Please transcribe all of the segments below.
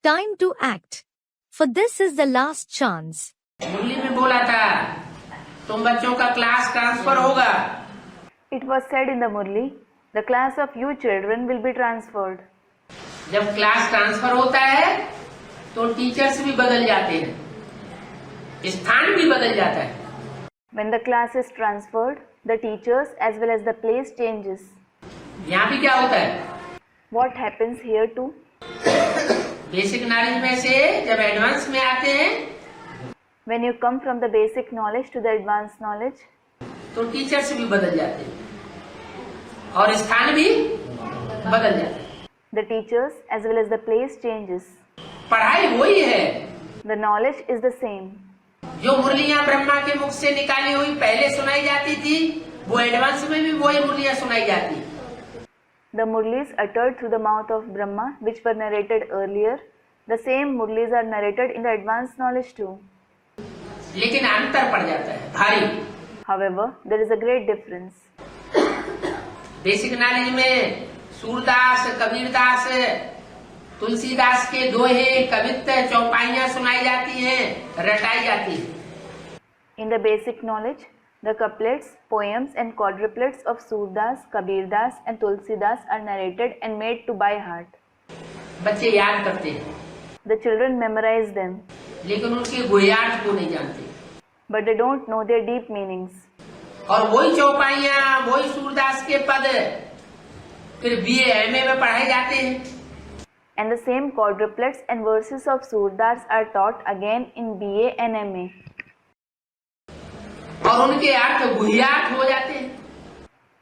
time to act. For this is the last chance. मुरली में बोला था तुम बच्चों का क्लास ट्रांसफर होगा. It was said in the Murli, the class of you children will be transferred. जब class transfer होता है तो टीचर्स भी बदल जाते हैं, स्थान भी बदल जाता है. When the class is transferred, the teachers as well as the place changes. यहाँ भी क्या होता है? What happens here too? Basic knowledge में से जब एडवांस में आते हैं, When you come from the basic knowledge to the advanced knowledge, तो टीचर्स भी बदल जाते हैं और स्थान भी बदल जाता है. the teachers as well as the place changes. पढ़ाई वही है. The knowledge is the same. जो मुरलियां ब्रह्मा के मुख से निकाली हुई पहले सुनाई जाती थी, वो एडवांस में भी वही मुरलियां सुनाई जाती. The Murlis uttered through the mouth of Brahma, which were narrated earlier, the same Murlis are narrated in the advanced knowledge too. लेकिन अंतर पड़ जाता है भारी. However, there is a great difference. Basic knowledge में सूरदास, कबीरदास, तुलसीदास के दोहे, कवित्त, चौपाइयां सुनाई जाती हैं, रटाई जाती हैं. In the basic knowledge, the couplets, poems and quadruplets of Surdas, Kabirdas and Tulsidas are narrated and made to by heart. बच्चे याद करते हैं, The children memorize them, लेकिन उनके गुह्यार्थ को नहीं जानते. but they don't know their deep meanings. और वही चौपाइयां, वही सूरदास के पद फिर BA MA में पढ़ाए जाते हैं. And the same quadruplets and verses of Surdas are taught again in BA and MA. और उनके अर्थ गुह्यार्थ हो जाते हैं,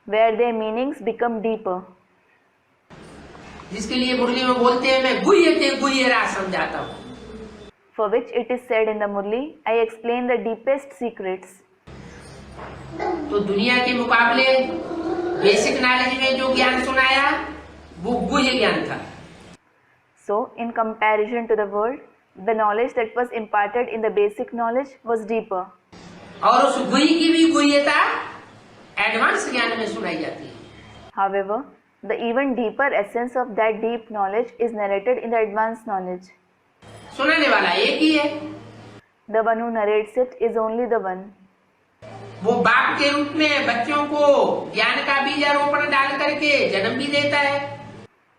where their meanings become deeper. जिसके लिए मुरली में बोलते हैं मैं गुह्यते गुह्यरा समझाता हूँ. For which it is said in the Murli, I explain the deepest secrets. तो दुनिया के मुकाबले बेसिक नॉलेज में जो ज्ञान सुनाया वो गुह्य ज्ञान था. So, in comparison to the world, the knowledge that was imparted in the basic knowledge was deeper. और उस गुह्य की भी गुह्यता एडवांस ज्ञान में सुनाई जाती है. However, the even deeper essence of that deep knowledge is narrated in the advanced knowledge. सुनाने वाला एक ही है. The one who narrates it is only the one. वो बाप के रूप में बच्चों को ज्ञान का बीजारोपण डाल करके जन्म भी देता है.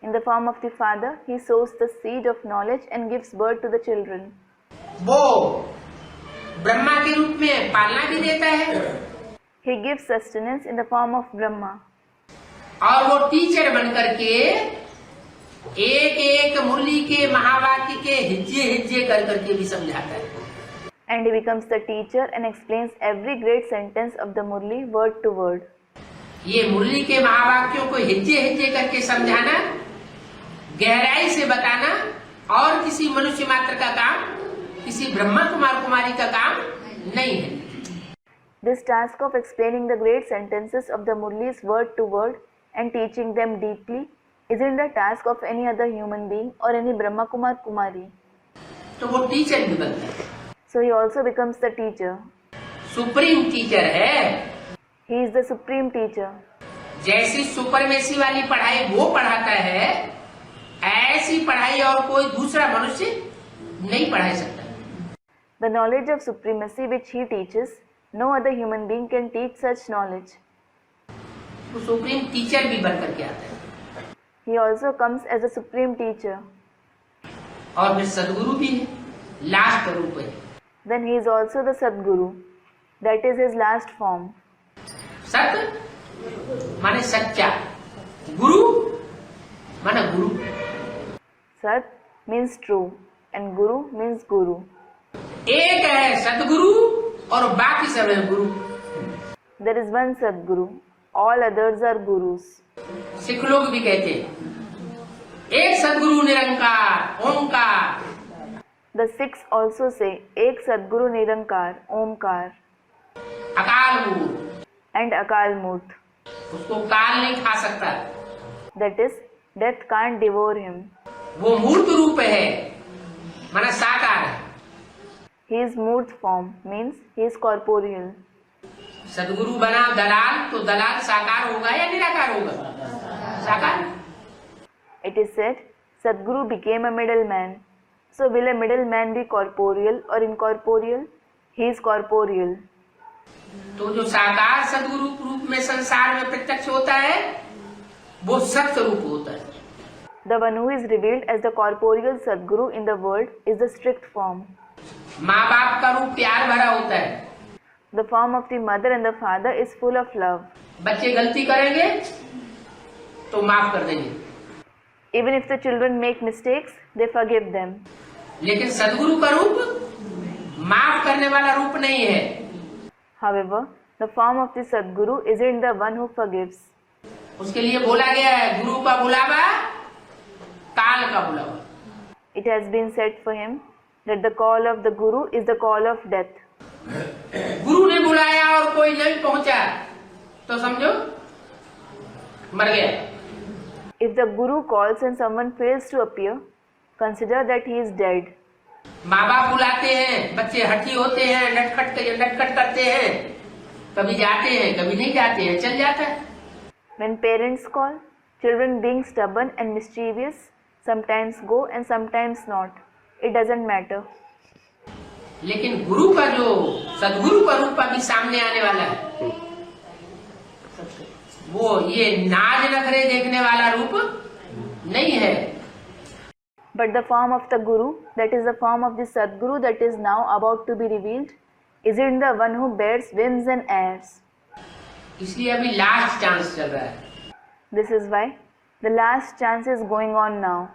In the form of the Father, he sows the seed of knowledge and gives birth to the children. वो ब्रह्मा के रूप में पालना भी देता है. He gives sustenance in the form of Brahma. और वो टीचर बनकर के एक एक मुरली के महावाक्य के हिज्जे हिज्जे कर करके भी समझाता है. And he becomes the teacher and explains every great sentence of the Murli word to word. ये मुरली के महावाक्यों को हिज्जे हिज्जे करके समझाना, गहराई से बताना और किसी मनुष्य मात्र का काम, किसी ब्रह्मा कुमार कुमारी का काम नहीं है. This task of explaining the great sentences of the Murlis word to word and teaching them deeply isn't the task of any other human being or any Brahma Kumar Kumari. तो वो टीचर भी बनता है. So he also becomes the teacher. Supreme teacher है. He is the supreme teacher. जैसी supremacy वाली पढ़ाई वो पढ़ाता है, ऐसी पढ़ाई और कोई दूसरा मनुष्य नहीं पढ़ा सकता. The knowledge of supremacy which he teaches, no other human being can teach such knowledge. वो सुप्रीम टीचर भी बनकर के आता है. He also comes as a supreme teacher. और फिर सदगुरु भी है, लास्ट रूप है. Then he is also the Sadguru. That is his last form. सत्य माने सच्चा, गुरु माने गुरु. Sat means true and Guru means Guru. एक है सदगुरु और बाकी सब है गुरु. There is one Sadguru. All others are Gurus. Sikh लोग भी कहते हैं एक सदगुरु निरंकार ओंकार. The Sikhs also say Ek Sadguru Nirankar, Omkar अकाल मूर्त, and Akal Murt. उसको काल नहीं खा सकता. That is, death can't devour him. वो मूर्त रूप है माना साकार है. He is Murt form, means he is corporeal. सदगुरु बना दलाल तो दलाल साकार होगा या निराकार होगा? साकार. It is said, Sadguru became a middleman. So will a middleman be corporeal or incorporeal? He is corporeal. तो जो साकार सदगुरु रूप में संसार में प्रत्यक्ष होता है वो सत्य रूप होता है। The one who is revealed as the corporeal Sadguru in the world is the strict form. माँ बाप का रूप प्यार भरा होता है। The form of the mother and the father is full of love. बच्चे गलती करेंगे तो माफ कर देंगे, Even if the children make mistakes, they forgive them. लेकिन सदगुरु का रूप माफ करने वाला रूप नहीं है। However, the form of the Sadguru isn't the one who forgives. उसके लिए बोला गया है गुरु का बुलावा काल का बुलावा। It has been said for him that the call of the Guru is the call of death. गुरु ने बुलाया और कोई नहीं पहुंचा तो समझो मर गया। If the Guru calls and someone fails to appear, consider that he is dead. माँ बाप बुलाते हैं, बच्चे हठी होते हैं, नटखट करते हैं, कभी जाते हैं कभी नहीं जाते हैं, चल जाता है। When parents call, children being stubborn and mischievous sometimes go and sometimes not. It doesn't matter. लेकिन गुरु का जो सदगुरु का रूप अभी सामने आने वाला है वो ये नाज नखरे देखने वाला रूप नहीं है। But the form of the Guru, that is the form of the Sadguru that is now about to be revealed, isn't the one who bears whims and airs. इसलिए अभी लास्ट चांस चल रहा है। This is why the last chance is going on now.